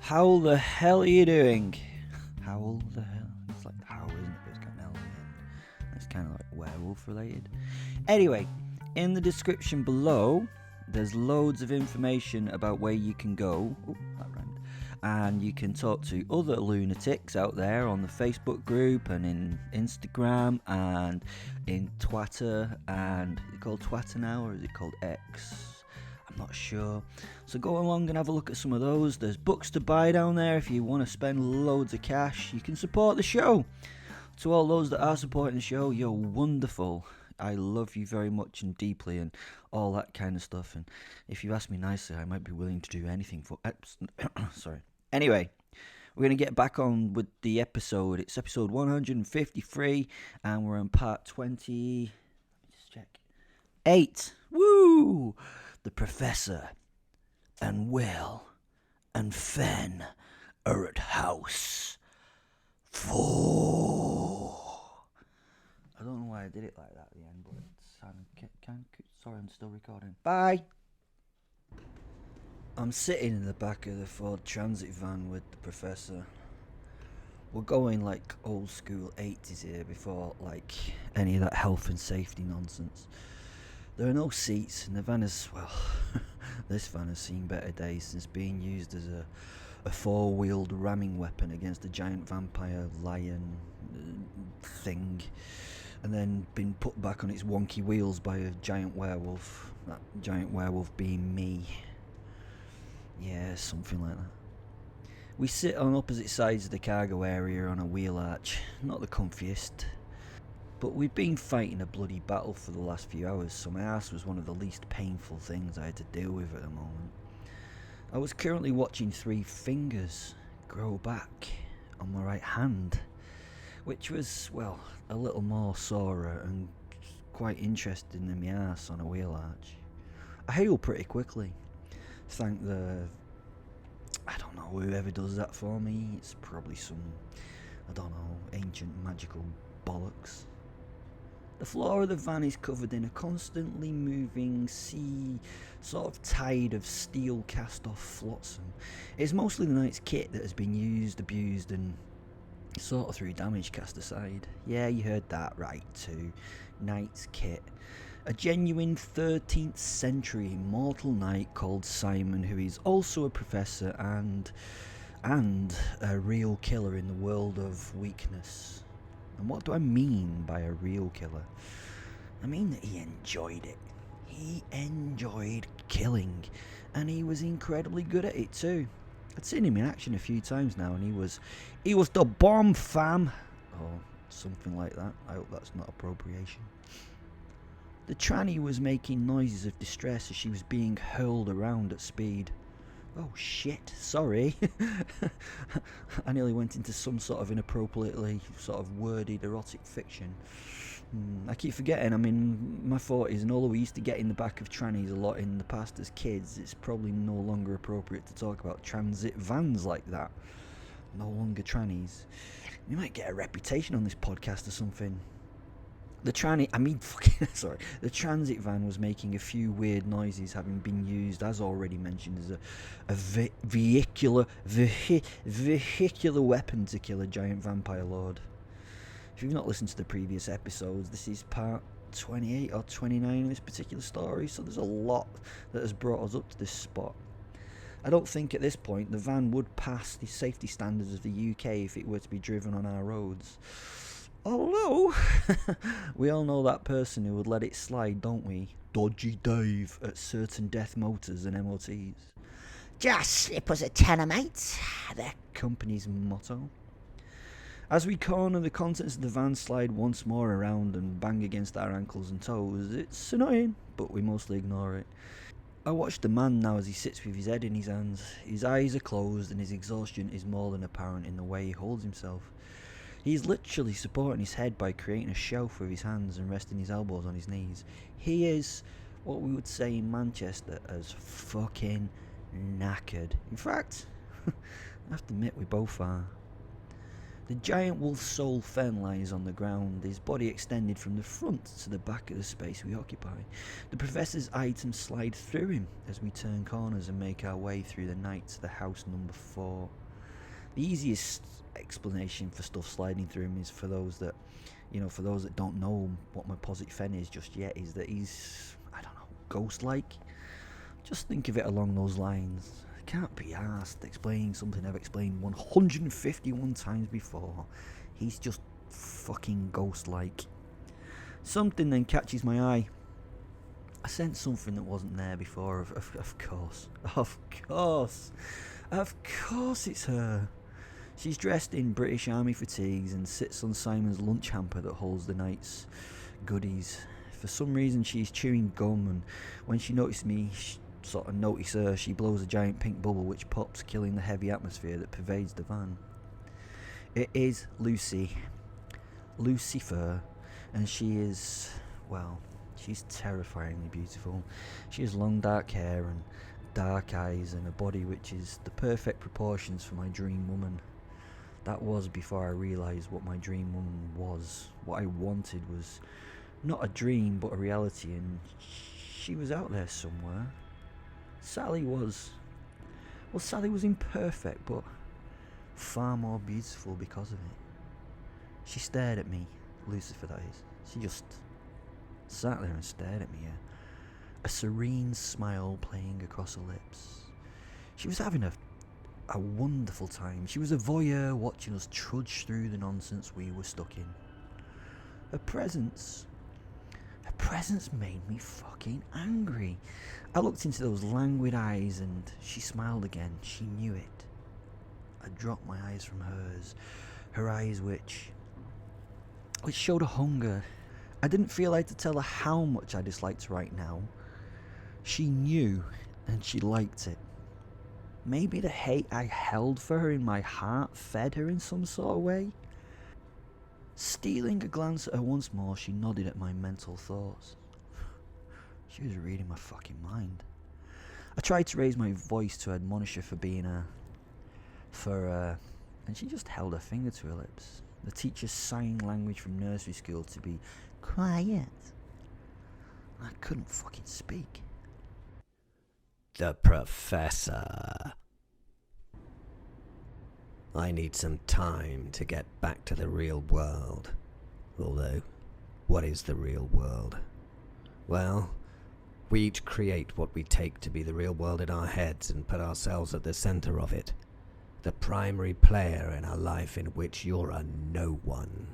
How the hell are you doing? How the hell? It's like how, isn't it? But it's kind of hell. It's kind of like werewolf related. Anyway, in the description below, there's loads of information about where you can go. Oh, that rhymed. And you can talk to other lunatics out there on the Facebook group and in Instagram and in Twitter. And is it called Twitter now or is it called X? I'm not sure. So go along and have a look at some of those. There's books to buy down there if you want to spend loads of cash. You can support the show. To all those that are supporting the show, you're wonderful. I love you very much and deeply and all that kind of stuff. And if you ask me nicely, I might be willing to do anything for... Sorry. Anyway, we're going to get back on with the episode. It's episode 153 and we're on part 20... Let me just check. 8. Woo! The Professor and Will and Fen are at house 4. I don't know why I did it like that at the end, but sorry, I'm still recording. Bye! I'm sitting in the back of the Ford Transit van with the Professor. We're going like old school 80s here before like any of that health and safety nonsense. There are no seats and the van is, well, this van has seen better days since being used as a four-wheeled ramming weapon against a giant vampire lion thing, and then been put back on its wonky wheels by a giant werewolf, that giant werewolf being me. Yeah, something like that. We sit on opposite sides of the cargo area on a wheel arch, not the comfiest. But we've been fighting a bloody battle for the last few hours, so my ass was one of the least painful things I had to deal with at the moment. I was currently watching 3 fingers grow back on my right hand, which was, well, a little more sorer and quite interesting than my ass on a wheel arch. I healed pretty quickly. Thank I don't know, whoever does that for me. It's probably some, I don't know, ancient magical bollocks. The floor of the van is covered in a constantly moving sea sort of tide of steel cast-off flotsam. It's mostly the knight's kit that has been used, abused and sort of through damage cast aside. Yeah, you heard that right too. Knight's kit. A genuine 13th century immortal knight called Simon, who is also a professor and a real killer in the world of weakness. And what do I mean by a real killer? I mean that he enjoyed it. He enjoyed killing, and he was incredibly good at it too. I'd seen him in action a few times now, and he was the bomb, fam, or something like that. I hope that's not appropriation. The tranny was making noises of distress as she was being hurled around at speed. Oh shit, sorry. I nearly went into some sort of inappropriately sort of worded erotic fiction. I keep forgetting I'm in my 40s, and although we used to get in the back of trannies a lot in the past as kids, it's probably no longer appropriate to talk about transit vans like that. No longer trannies. We might get a reputation on this podcast or something. The transit van was making a few weird noises, having been used, as already mentioned, as a vehicular weapon to kill a giant vampire lord. If you've not listened to the previous episodes, this is part 28 or 29 of this particular story, so there's a lot that has brought us up to this spot. I don't think at this point the van would pass the safety standards of the UK if it were to be driven on our roads. Although, we all know that person who would let it slide, don't we? Dodgy Dave at certain death motors and MOTs. Just slip us a tenner, mate. Their company's motto. As we corner, the contents of the van slide once more around and bang against our ankles and toes. It's annoying, but we mostly ignore it. I watch the man now as he sits with his head in his hands. His eyes are closed and his exhaustion is more than apparent in the way he holds himself. He's literally supporting his head by creating a shelf with his hands and resting his elbows on his knees. He is what we would say in Manchester as fucking knackered. In fact, I have to admit we both are. The giant wolf soul fen lies on the ground, his body extended from the front to the back of the space we occupy. The professor's items slide through him as we turn corners and make our way through the night to the house number 4. The easiest explanation for stuff sliding through him is for those that don't know what my posit fen is just yet, is that he's, I don't know, ghost-like. Just think of it along those lines. I can't be arsed explaining something I've explained 151 times before. He's just fucking ghost-like. Something then catches my eye. I sense something that wasn't there before, of course. Of course it's her. She's dressed in British Army fatigues and sits on Simon's lunch hamper that holds the night's goodies. For some reason she's chewing gum, and when she notices me, notice her, she blows a giant pink bubble which pops, killing the heavy atmosphere that pervades the van. It is Lucifer, and she is, well, she's terrifyingly beautiful. She has long dark hair and dark eyes and a body which is the perfect proportions for my dream woman. That was before I realised what my dream woman was. What I wanted was not a dream but a reality, and she was out there somewhere. Sally was imperfect, but far more beautiful because of it. She stared at me, Lucifer that is. She just sat there and stared at me, a serene smile playing across her lips. She was having a wonderful time. She was a voyeur watching us trudge through the nonsense we were stuck in. Her presence made me fucking angry. I looked into those languid eyes and she smiled again. She knew it. I dropped my eyes from hers. Her eyes which showed a hunger. I didn't feel like to tell her how much I disliked her right now. She knew and she liked it. Maybe the hate I held for her in my heart fed her in some sort of way. Stealing a glance at her once more, she nodded at my mental thoughts. She was reading my fucking mind. I tried to raise my voice to admonish her for being and she just held her finger to her lips. The teacher's sign language from nursery school to be quiet. I couldn't fucking speak. The Professor. I need some time to get back to the real world. Although, what is the real world? Well, we each create what we take to be the real world in our heads and put ourselves at the center of it. The primary player in a life in which you're a no one.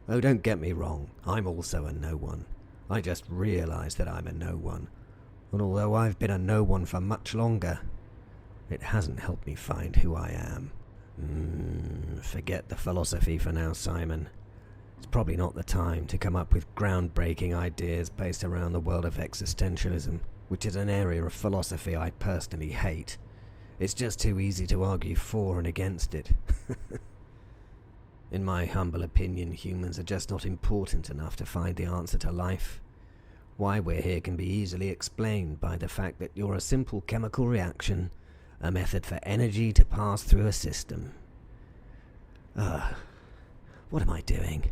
Oh, don't get me wrong, I'm also a no one. I just realized that I'm a no one. And although I've been a no one for much longer, it hasn't helped me find who I am. Forget the philosophy for now, Simon. It's probably not the time to come up with groundbreaking ideas based around the world of existentialism, which is an area of philosophy I personally hate. It's just too easy to argue for and against it. In my humble opinion, humans are just not important enough to find the answer to life. Why we're here can be easily explained by the fact that you're a simple chemical reaction, a method for energy to pass through a system. What am I doing?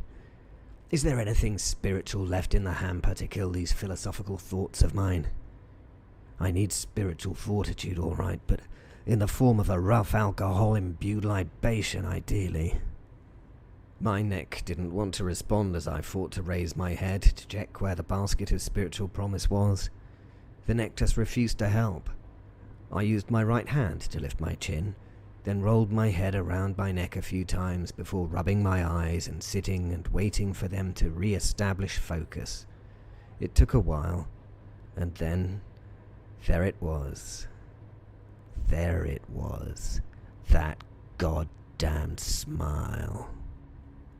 Is there anything spiritual left in the hamper to kill these philosophical thoughts of mine? I need spiritual fortitude, all right, but in the form of a rough alcohol-imbued libation, ideally. My neck didn't want to respond as I fought to raise my head to check where the basket of spiritual promise was. The neck just refused to help. I used my right hand to lift my chin, then rolled my head around my neck a few times before rubbing my eyes and sitting and waiting for them to re-establish focus. It took a while, and then there it was. There it was. That goddamned smile.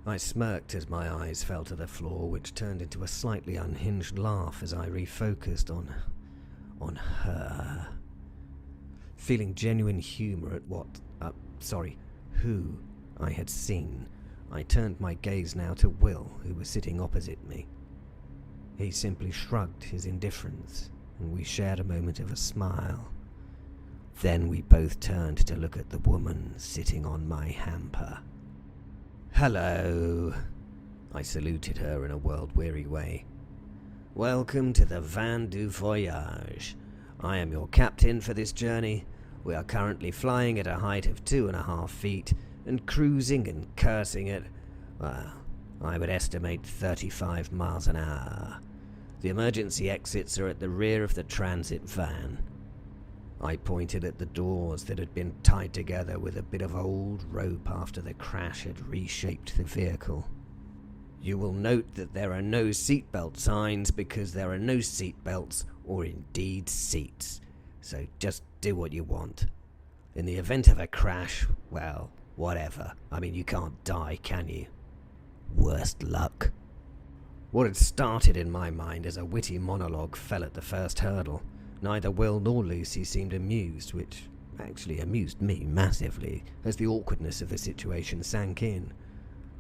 I smirked as my eyes fell to the floor, which turned into a slightly unhinged laugh as I refocused on her. Feeling genuine humour at who I had seen, I turned my gaze now to Will, who was sitting opposite me. He simply shrugged his indifference, and we shared a moment of a smile. Then we both turned to look at the woman sitting on my hamper. Hello. I saluted her in a world-weary way. Welcome to the Van du Voyage. I am your captain for this journey. We are currently flying at a height of 2.5 feet and cruising and cursing at, well, I would estimate 35 miles an hour. The emergency exits are at the rear of the transit van. I pointed at the doors that had been tied together with a bit of old rope after the crash had reshaped the vehicle. You will note that there are no seatbelt signs because there are no seatbelts or indeed seats. So just do what you want. In the event of a crash, well, whatever. I mean, you can't die, can you? Worst luck. What had started in my mind as a witty monologue fell at the first hurdle. Neither Will nor Lucy seemed amused, which actually amused me massively, as the awkwardness of the situation sank in.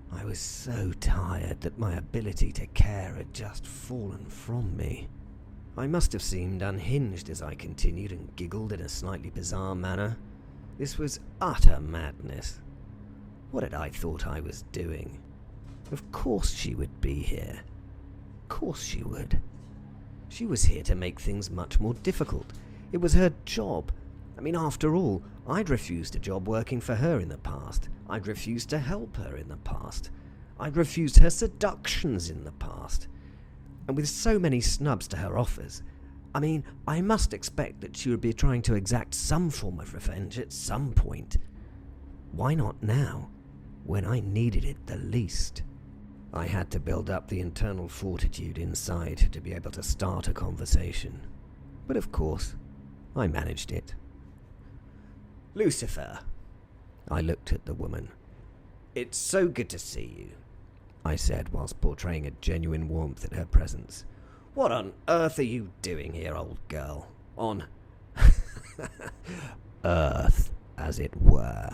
I was so tired that my ability to care had just fallen from me. I must have seemed unhinged as I continued and giggled in a slightly bizarre manner. This was utter madness. What had I thought I was doing? Of course she would be here. Of course she would. She was here to make things much more difficult. It was her job. I mean, after all, I'd refused a job working for her in the past. I'd refused to help her in the past. I'd refused her seductions in the past. And with so many snubs to her offers, I mean, I must expect that she would be trying to exact some form of revenge at some point. Why not now, when I needed it the least? I had to build up the internal fortitude inside to be able to start a conversation. But of course, I managed it. Lucifer. I looked at the woman. It's so good to see you, I said whilst portraying a genuine warmth at her presence. What on earth are you doing here, old girl? On Earth, as it were.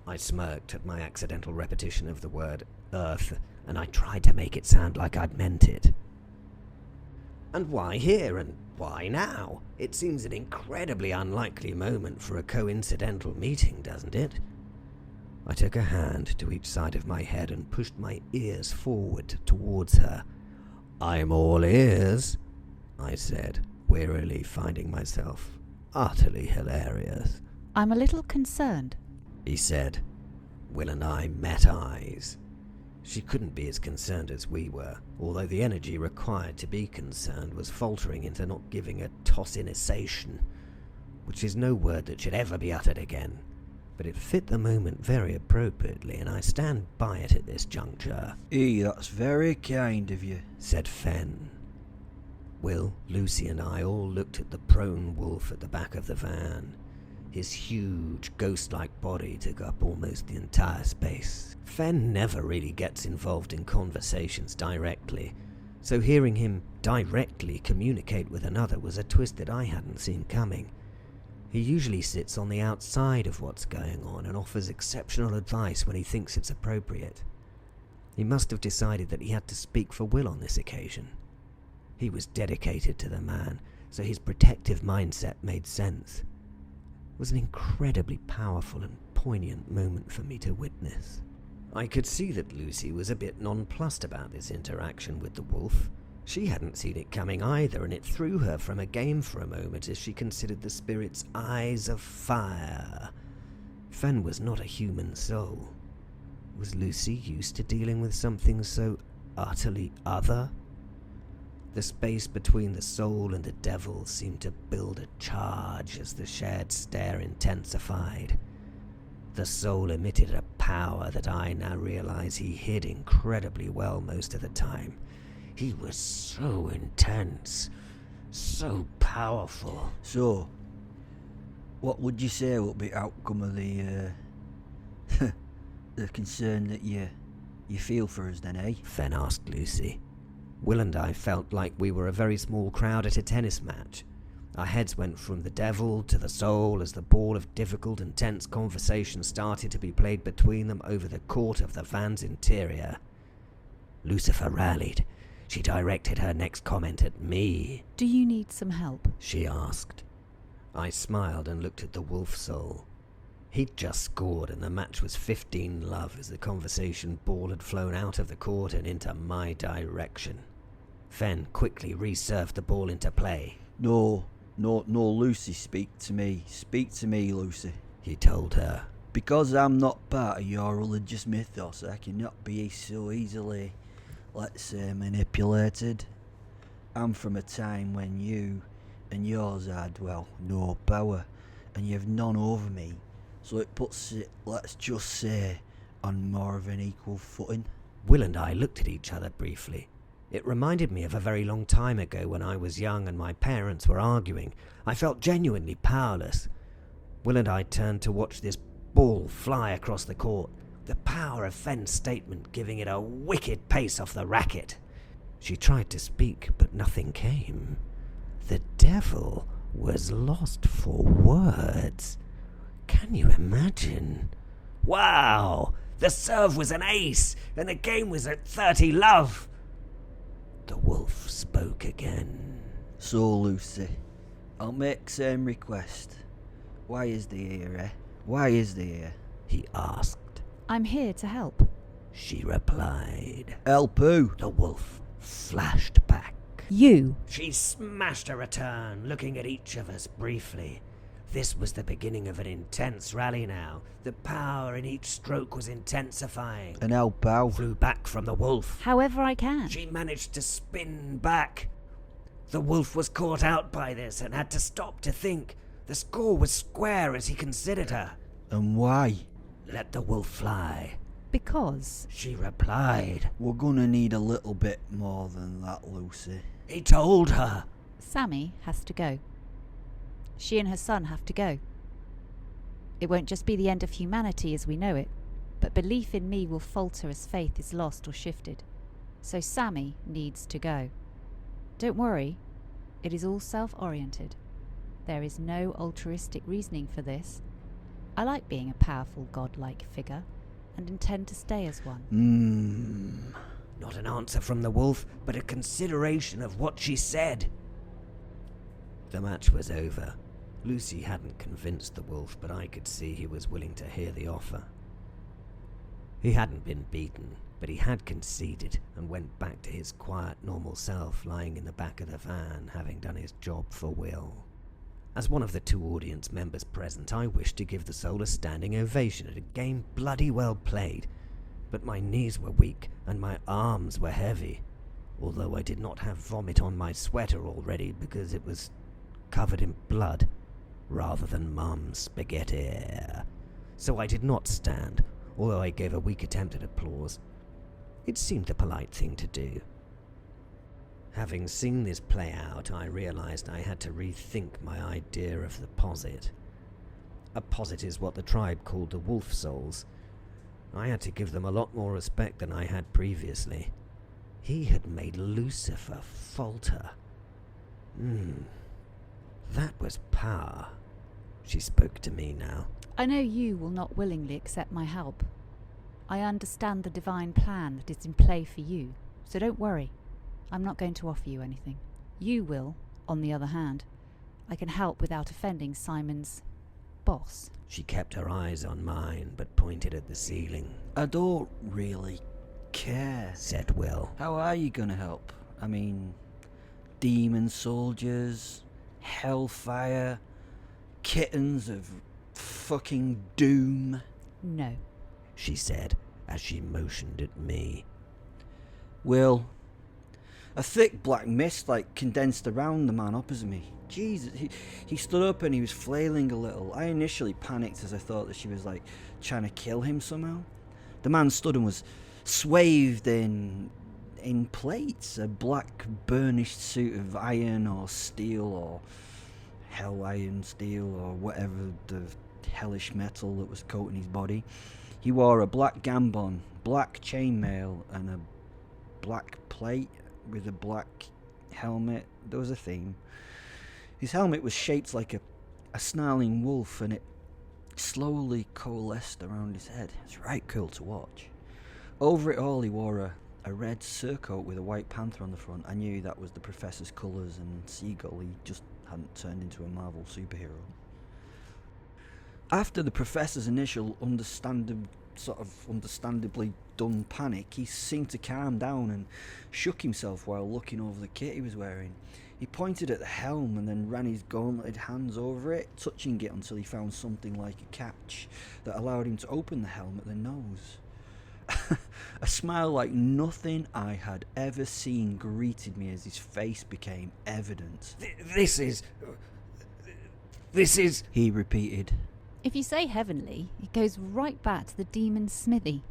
I smirked at my accidental repetition of the word Earth, and I tried to make it sound like I'd meant it. And why here, and why now? It seems an incredibly unlikely moment for a coincidental meeting, doesn't it? I took a hand to each side of my head and pushed my ears forward towards her. I'm all ears, I said, wearily finding myself utterly hilarious. I'm a little concerned, he said. Will and I met eyes. She couldn't be as concerned as we were, although the energy required to be concerned was faltering into not giving a tossinization, which is no word that should ever be uttered again. But it fit the moment very appropriately, and I stand by it at this juncture. That's very kind of you, said Fen. Will, Lucy and I all looked at the prone wolf at the back of the van. His huge, ghost-like body took up almost the entire space. Fen never really gets involved in conversations directly, so hearing him directly communicate with another was a twist that I hadn't seen coming. He usually sits on the outside of what's going on and offers exceptional advice when he thinks it's appropriate. He must have decided that he had to speak for Will on this occasion. He was dedicated to the man, so his protective mindset made sense. It was an incredibly powerful and poignant moment for me to witness. I could see that Lucy was a bit nonplussed about this interaction with the wolf. She hadn't seen it coming either, and it threw her from a game for a moment as she considered the spirit's eyes of fire. Fen was not a human soul. Was Lucy used to dealing with something so utterly other? The space between the soul and the devil seemed to build a charge as the shared stare intensified. The soul emitted a power that I now realize he hid incredibly well most of the time. He was so intense, so powerful. So, what would you say will be outcome of the the concern that you feel for us then, eh? Fen asked Lucy. Will and I felt like we were a very small crowd at a tennis match. Our heads went from the devil to the soul as the ball of difficult and tense conversation started to be played between them over the court of the van's interior. Lucifer rallied. She directed her next comment at me. Do you need some help? She asked. I smiled and looked at the wolf soul. He'd just scored and the match was 15-love as the conversation ball had flown out of the court and into my direction. Fen quickly reserved the ball into play. No, Lucy, speak to me. Speak to me, Lucy. He told her. Because I'm not part of your religious mythos, I cannot be so easily, let's say, manipulated. I'm from a time when you and yours had, well, no power, and you've none over me, so it puts it, let's just say, on more of an equal footing. Will and I looked at each other briefly. It reminded me of a very long time ago when I was young and my parents were arguing. I felt genuinely powerless. Will and I turned to watch this ball fly across the court, the power of Fen's statement giving it a wicked pace off the racket. She tried to speak, but nothing came. The devil was lost for words. Can you imagine? Wow! The serve was an ace, and the game was at 30-love. The wolf spoke again. So, Lucy, I'll make same request. Why is the here, eh? Why is the here? He asked. I'm here to help. She replied. Help who? The wolf flashed back. You. She smashed a return, looking at each of us briefly. This was the beginning of an intense rally now. The power in each stroke was intensifying. And help how? Flew back from the wolf. However I can. She managed to spin back. The wolf was caught out by this and had to stop to think. The score was square as he considered her. And why? Let the wolf fly. Because. She replied. We're gonna need a little bit more than that, Lucy. He told her. Sammy has to go. She and her son have to go. It won't just be the end of humanity as we know it, but belief in me will falter as faith is lost or shifted. So Sammy needs to go. Don't worry, it is all self-oriented. There is no altruistic reasoning for this. I like being a powerful godlike figure and intend to stay as one. Not an answer from the wolf, but a consideration of what she said. The match was over. Lucy hadn't convinced the wolf, but I could see he was willing to hear the offer. He hadn't been beaten, but he had conceded and went back to his quiet, normal self, lying in the back of the van, having done his job for Will. As one of the two audience members present, I wished to give the soul a standing ovation at a game bloody well played, but my knees were weak and my arms were heavy, although I did not have vomit on my sweater already because it was covered in blood rather than Mum's spaghetti. So I did not stand, although I gave a weak attempt at applause. It seemed the polite thing to do. Having seen this play out, I realized I had to rethink my idea of the posit. A posit is what the tribe called the wolf souls. I had to give them a lot more respect than I had previously. He had made Lucifer falter. That was power. She spoke to me now. I know you will not willingly accept my help. I understand the divine plan that is in play for you, so don't worry. I'm not going to offer you anything. You will, on the other hand. I can help without offending Simon's boss. She kept her eyes on mine, but pointed at the ceiling. I don't really care, said Will. How are you gonna help? I mean, demon soldiers, hellfire, kittens of fucking doom. No, she said, as she motioned at me. Will, a thick black mist condensed around the man opposite me. Jesus, he stood up and he was flailing a little. I initially panicked as I thought that she was trying to kill him somehow. The man stood and was swathed in plates, a black burnished suit of iron or steel or hell iron steel or whatever the hellish metal that was coating his body. He wore a black gambon, black chainmail and a black plate with a black helmet. There was a theme. His helmet was shaped like a snarling wolf, and it slowly coalesced around his head. It's right cool to watch. Over it all, he wore a red surcoat with a white panther on the front. I knew that was the professor's colours and seagull. He just hadn't turned into a Marvel superhero. After the professor's initial understandably done panic, he seemed to calm down and shook himself while looking over the kit he was wearing. He pointed at the helm and then ran his gauntleted hands over it, touching it until he found something like a catch that allowed him to open the helm at the nose. A smile like nothing I had ever seen greeted me as his face became evident. This is... He repeated. If you say heavenly, it goes right back to the demon's smithy.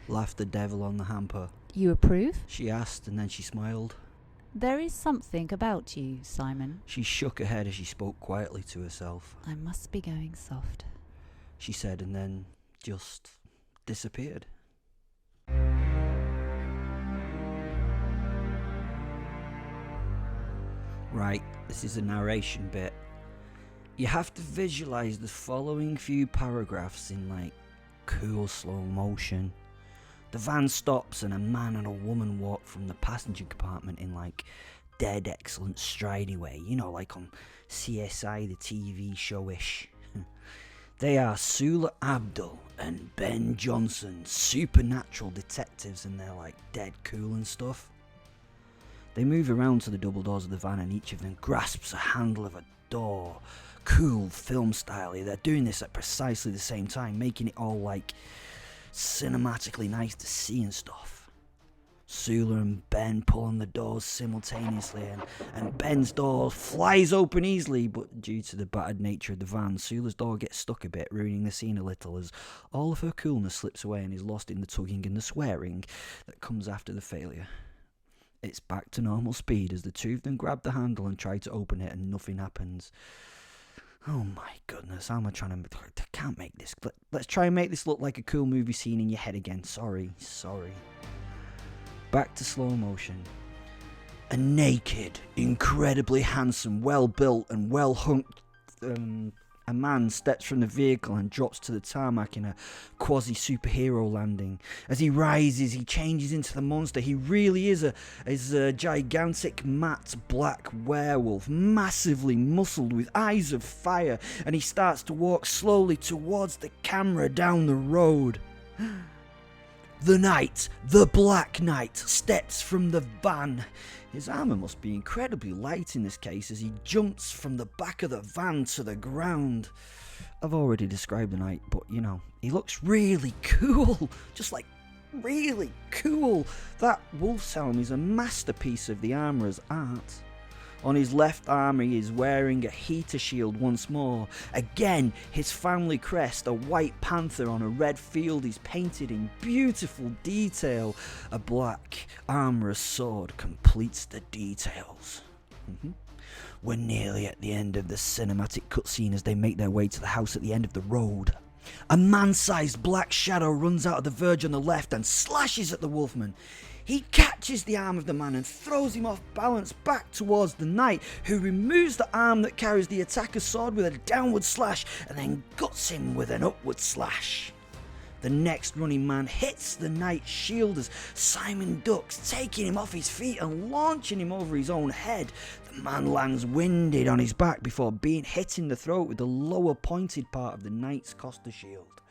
Laughed the devil on the hamper. You approve? She asked, and then she smiled. There is something about you, Simon. She shook her head as she spoke quietly to herself. I must be going soft, she said, and then just disappeared. Right, this is a narration bit. You have to visualize the following few paragraphs in like cool slow motion. The van stops and a man and a woman walk from the passenger compartment in like dead excellent stridey way, you know, like on CSI the TV show-ish. They are Sula Abdul and Ben Johnson, supernatural detectives, and they're like dead cool and stuff. They move around to the double doors of the van and each of them grasps a handle of a door. Cool film style. They're doing this at precisely the same time, making it all like cinematically nice to see and stuff. Sula and Ben pull on the doors simultaneously, and Ben's door flies open easily, but due to the battered nature of the van, Sula's door gets stuck a bit, ruining the scene a little as all of her coolness slips away and is lost in the tugging and the swearing that comes after the failure. It's back to normal speed as the two of them grab the handle and try to open it, and nothing happens. Oh my goodness, how am I trying to... I can't make this... Let's try and make this look like a cool movie scene in your head again. Sorry. Back to slow motion. A naked, incredibly handsome, well-built and well-hunked a man steps from the vehicle and drops to the tarmac in a quasi-superhero landing. As he rises, he changes into the monster. He really is a gigantic matte black werewolf, massively muscled with eyes of fire, and he starts to walk slowly towards the camera down the road. The Knight, the Black Knight, steps from the van. His armour must be incredibly light in this case as he jumps from the back of the van to the ground. I've already described the Knight, but you know, he looks really cool. Just like really cool. That wolf's helm is a masterpiece of the armourer's art. On his left arm he is wearing a heater shield once more. Again, his family crest, a white panther on a red field, is painted in beautiful detail. A black armourer's sword completes the details. We're nearly at the end of the cinematic cutscene as they make their way to the house at the end of the road. A man-sized black shadow runs out of the verge on the left and slashes at the wolfman. He catches the arm of the man and throws him off balance back towards the knight, who removes the arm that carries the attacker's sword with a downward slash and then guts him with an upward slash. The next running man hits the knight's shield as Simon ducks, taking him off his feet and launching him over his own head. The man lands winded on his back before being hit in the throat with the lower pointed part of the knight's coster shield.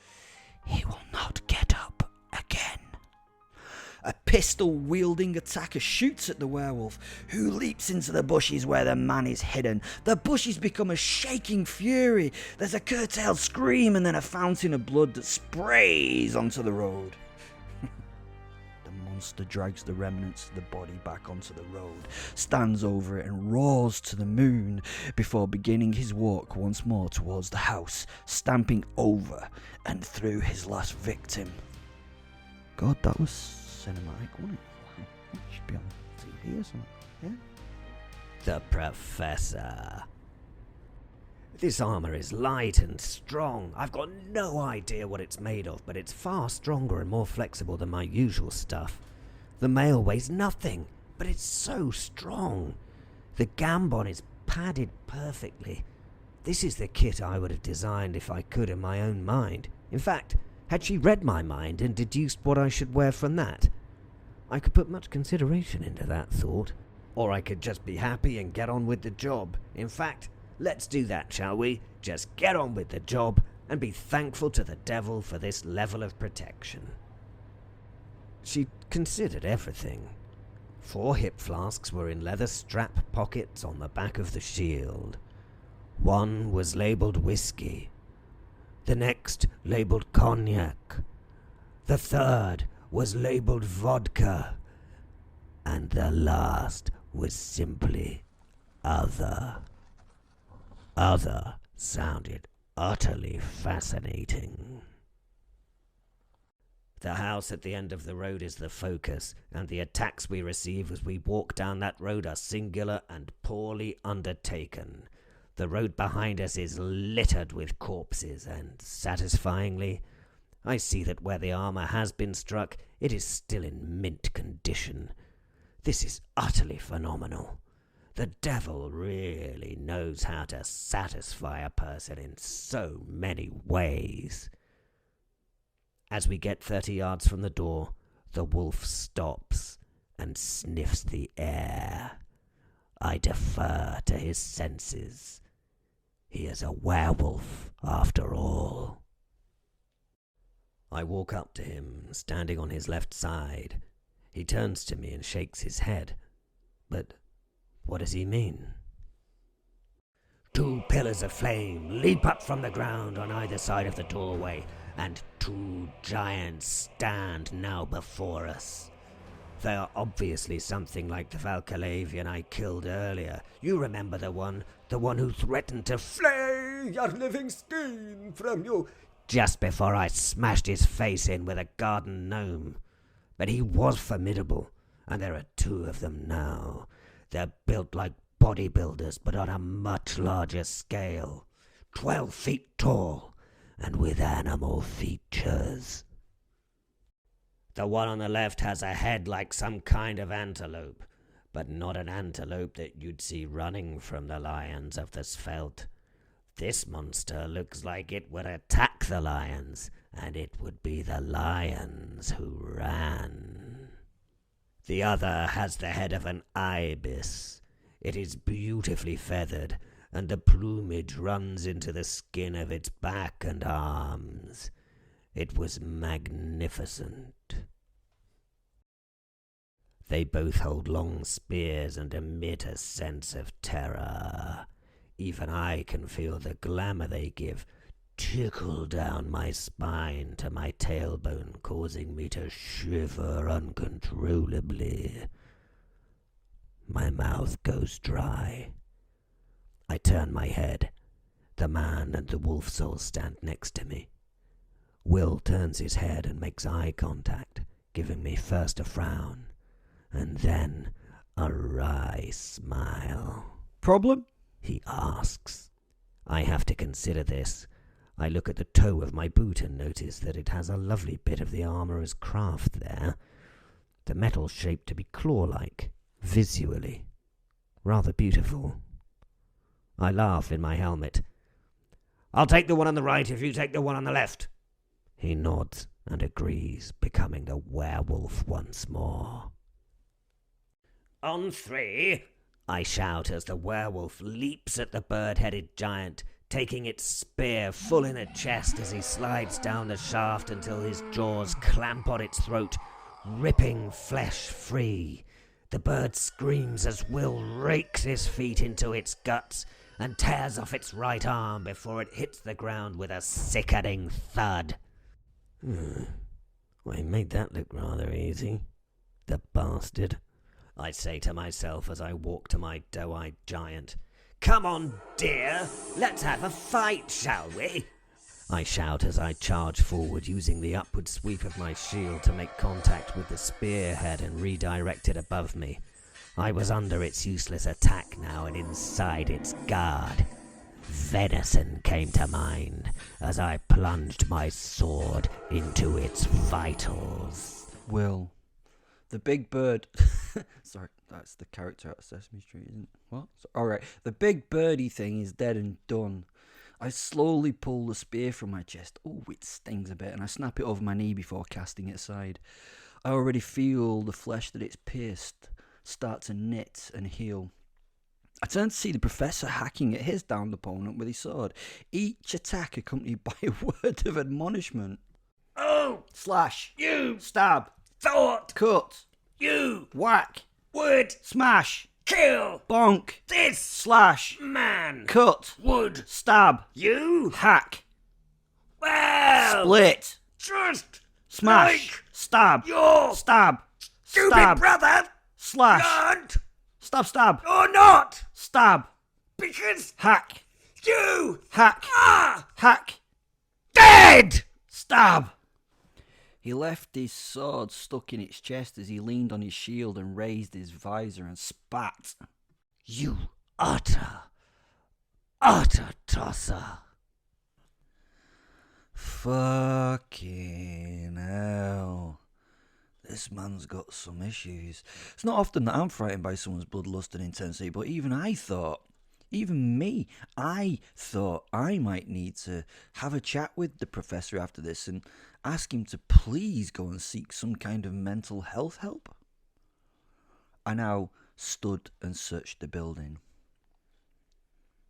He will not get up again. A pistol-wielding attacker shoots at the werewolf, who leaps into the bushes where the man is hidden. The bushes become a shaking fury. There's a curtailed scream and then a fountain of blood that sprays onto the road. The monster drags the remnants of the body back onto the road, stands over it and roars to the moon before beginning his walk once more towards the house, stamping over and through his last victim. God, that was cinematic, wasn't it? It should be on TV or something, yeah? The Professor. This armour is light and strong. I've got no idea what it's made of, but it's far stronger and more flexible than my usual stuff. The mail weighs nothing, but it's so strong. The gambon is padded perfectly. This is the kit I would have designed if I could in my own mind. In fact, had she read my mind and deduced what I should wear from that? I could put much consideration into that thought. Or I could just be happy and get on with the job. In fact, Let's do that, shall we? Just get on with the job and be thankful to the devil for this level of protection. She considered everything. 4 hip flasks were in leather strap pockets on the back of the shield. One was labelled whiskey. The next labelled cognac. The third was labelled vodka. And the last was simply other. Other sounded utterly fascinating. The house at the end of the road is the focus, and the attacks we receive as we walk down that road are singular and poorly undertaken. The road behind us is littered with corpses, and, satisfyingly, I see that where the armor has been struck, it is still in mint condition. This is utterly phenomenal. The devil really knows how to satisfy a person in so many ways. As we get 30 yards from the door, the wolf stops and sniffs the air. I defer to his senses. He is a werewolf, after all. I walk up to him, standing on his left side. He turns to me and shakes his head. But what does he mean? 2 pillars of flame leap up from the ground on either side of the doorway, and 2 giants stand now before us. They are obviously something like the Valkalavian I killed earlier. You remember the one who threatened to flay your living skin from you just before I smashed his face in with a garden gnome. But he was formidable, and there are 2 of them now. They're built like bodybuilders, but on a much larger scale. 12 feet tall, and with animal features. The one on the left has a head like some kind of antelope, but not an antelope that you'd see running from the lions of the Svelte. This monster looks like it would attack the lions, and it would be the lions who ran. The other has the head of an ibis. It is beautifully feathered, and the plumage runs into the skin of its back and arms. It was magnificent. They both hold long spears and emit a sense of terror. Even I can feel the glamour they give tickle down my spine to my tailbone, causing me to shiver uncontrollably. My mouth goes dry. I turn my head. The man and the wolf soul stand next to me. Will turns his head and makes eye contact, giving me first a frown, and then a wry smile. Problem? He asks. I have to consider this. I look at the toe of my boot and notice that it has a lovely bit of the armourer's craft there. The metal's shaped to be claw-like, visually. Rather beautiful. I laugh in my helmet. I'll take the one on the right if you take the one on the left. He nods and agrees, becoming the werewolf once more. On 3, I shout as the werewolf leaps at the bird-headed giant, taking its spear full in the chest as he slides down the shaft until his jaws clamp on its throat, ripping flesh free. The bird screams as Will rakes his feet into its guts and tears off its right arm before it hits the ground with a sickening thud. Well, he made that look rather easy. The bastard. I say to myself as I walk to my doe-eyed giant. Come on, dear, let's have a fight, shall we? I shout as I charge forward, using the upward sweep of my shield to make contact with the spearhead and redirect it above me. I was under its useless attack now and inside its guard. Venison came to mind as I plunged my sword into its vitals. Will. The big bird... Sorry, that's the character out of Sesame Street, isn't it? What? Alright, the big birdie thing is dead and done. I slowly pull the spear from my chest. Oh, it stings a bit, and I snap it over my knee before casting it aside. I already feel the flesh that it's pierced start to knit and heal. I turned to see the professor hacking at his downed opponent with his sword, each attack accompanied by a word of admonishment. Oh! Slash. You! Stab. Thought! Cut. You! Whack. Would! Smash. Kill! Bonk. This! Slash. Man! Cut. Would! Stab. You! Hack. Well! Split. Just! Smash. Like Stab. your Stab. stupid Stab. brother! Slash. Can't! Stab. Stab. Or not! Stab. Because Hack. you Hack. are Hack. dead! Stab. He left his sword stuck in its chest as he leaned on his shield and raised his visor and spat. You utter tosser. Fucking hell. This man's got some issues. It's not often that I'm frightened by someone's bloodlust and intensity, but even I thought I might need to have a chat with the professor after this and ask him to please go and seek some kind of mental health help. I now stood and searched the building.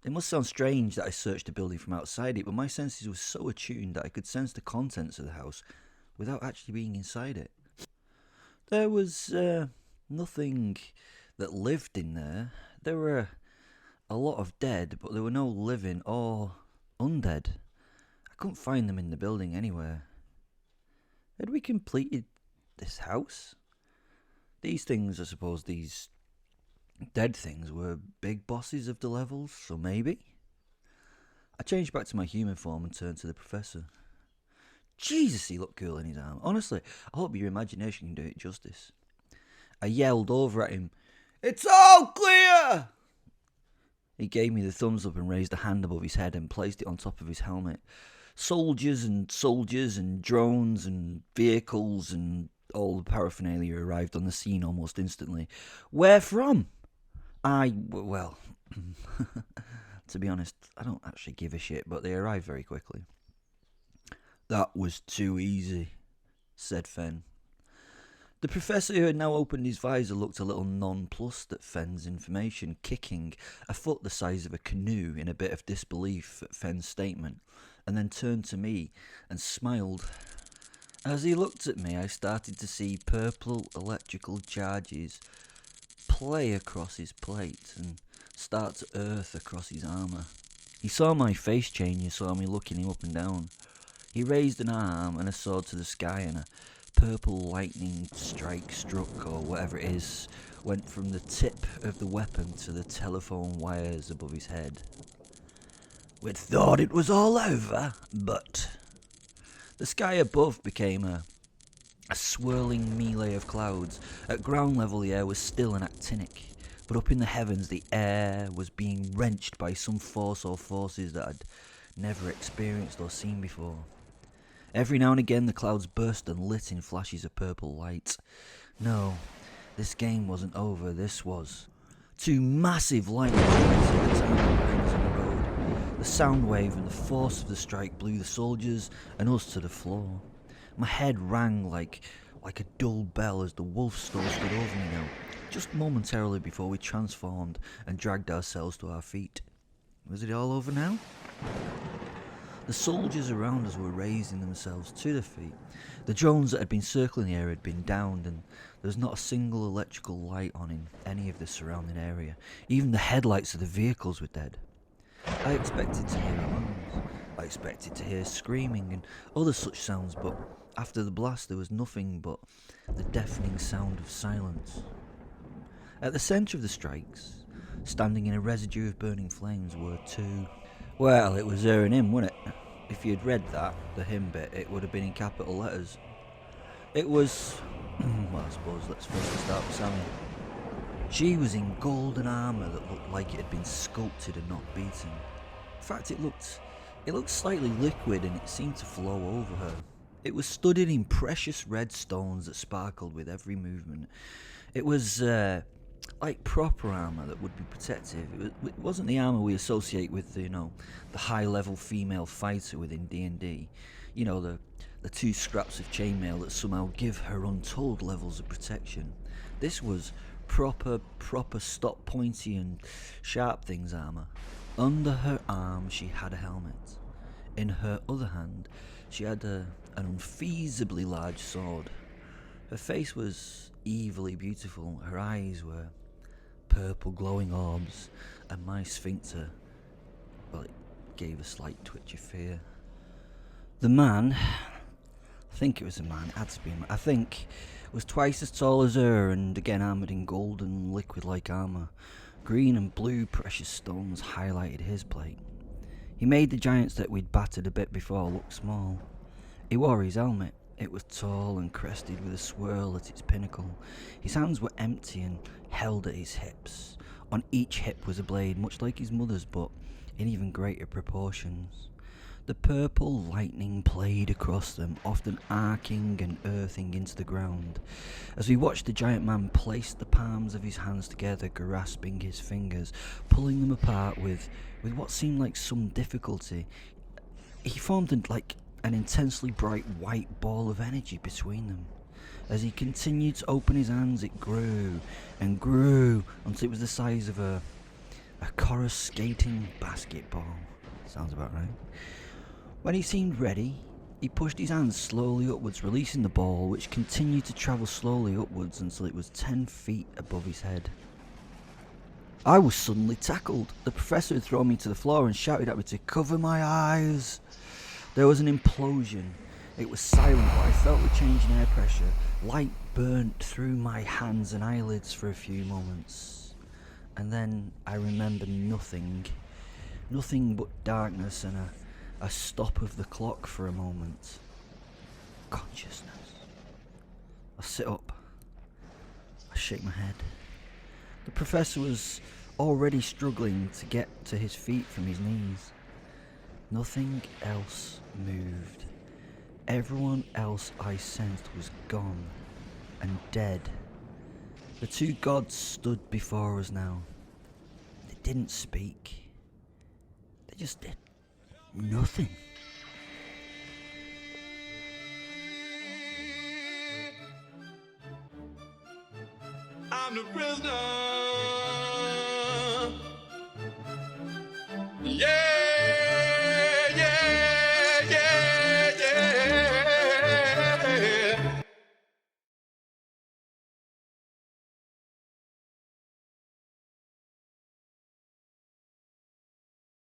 It must sound strange that I searched the building from outside it, but my senses were so attuned that I could sense the contents of the house without actually being inside it. There was nothing that lived in there. There were a lot of dead, but there were no living or undead. I couldn't find them in the building anywhere. Had we completed this house? These things, I suppose, these dead things were big bosses of the levels, so maybe? I changed back to my human form and turned to the professor. Jesus, he looked cool in his arm. Honestly, I hope your imagination can do it justice. I yelled over at him, "It's all clear!" He gave me the thumbs up and raised a hand above his head and placed it on top of his helmet. Soldiers and drones and vehicles and all the paraphernalia arrived on the scene almost instantly. Where from? Well, to be honest, I don't actually give a shit, but they arrived very quickly. That was too easy, said Fen. The professor, who had now opened his visor, looked a little nonplussed at Fen's information, kicking a foot the size of a canoe in a bit of disbelief at Fen's statement, and then turned to me and smiled. As he looked at me, I started to see purple electrical charges play across his plate and start to earth across his armour. He saw my face change and saw me looking him up and down. He raised an arm and a sword to the sky, and a purple lightning strike struck, or whatever it is, went from the tip of the weapon to the telephone wires above his head. We'd thought it was all over, but the sky above became a swirling melee of clouds. At ground level the air was still and actinic, but up in the heavens the air was being wrenched by some force or forces that I'd never experienced or seen before. Every now and again the clouds burst and lit in flashes of purple light. No, this game wasn't over, this was. Two massive lightning strikes at the town behind us on the road. The sound wave and the force of the strike blew the soldiers and us to the floor. My head rang like a dull bell as the wolf stole stood over me now, just momentarily before we transformed and dragged ourselves to our feet. Was it all over now? The soldiers around us were raising themselves to their feet. The drones that had been circling the area had been downed, and there was not a single electrical light on in any of the surrounding area. Even the headlights of the vehicles were dead. I expected to hear alarms. I expected to hear screaming and other such sounds, but after the blast there was nothing but the deafening sound of silence. At the centre of the strikes, standing in a residue of burning flames, were two... Well, it was her and him, wasn't it? If you'd read that, the him bit, it would have been in capital letters. It was... well, I suppose let's first start with Sammy. She was in golden armour that looked like it had been sculpted and not beaten. In fact, it looked slightly liquid and it seemed to flow over her. It was studded in precious red stones that sparkled with every movement. It was like proper armour that would be protective. It wasn't the armour we associate with, the high-level female fighter within D&D. The two scraps of chainmail that somehow give her untold levels of protection. This was proper stop pointy and sharp things armour. Under her arm she had a helmet. In her other hand she had an unfeasibly large sword. Her face was evilly beautiful. Her eyes were purple glowing orbs, and my sphincter, well, it gave a slight twitch of fear. The man, I think it was a man, it had to be a man, I think, was twice as tall as her, and again armoured in golden liquid-like armour. Green and blue precious stones highlighted his plate. He made the giants that we'd battered a bit before look small. He wore his helmet. It was tall and crested with a swirl at its pinnacle. His hands were empty and held at his hips. On each hip was a blade, much like his mother's, but in even greater proportions. The purple lightning played across them, often arcing and earthing into the ground. As we watched, the giant man place the palms of his hands together, grasping his fingers, pulling them apart with what seemed like some difficulty. He formed an intensely bright white ball of energy between them. As he continued to open his hands, it grew and grew until it was the size of a coruscating basketball. Sounds about right. When he seemed ready, he pushed his hands slowly upwards, releasing the ball, which continued to travel slowly upwards until it was 10 feet above his head. I was suddenly tackled. The professor had thrown me to the floor and shouted at me to cover my eyes. There was an implosion. It was silent, but I felt the change in air pressure. Light burnt through my hands and eyelids for a few moments. And then I remembered nothing. Nothing but darkness and a stop of the clock for a moment. Consciousness. I sit up. I shake my head. The professor was already struggling to get to his feet from his knees. Nothing else moved. Everyone else I sensed was gone and dead. The two gods stood before us now. They didn't speak. They just did nothing. I'm the prisoner.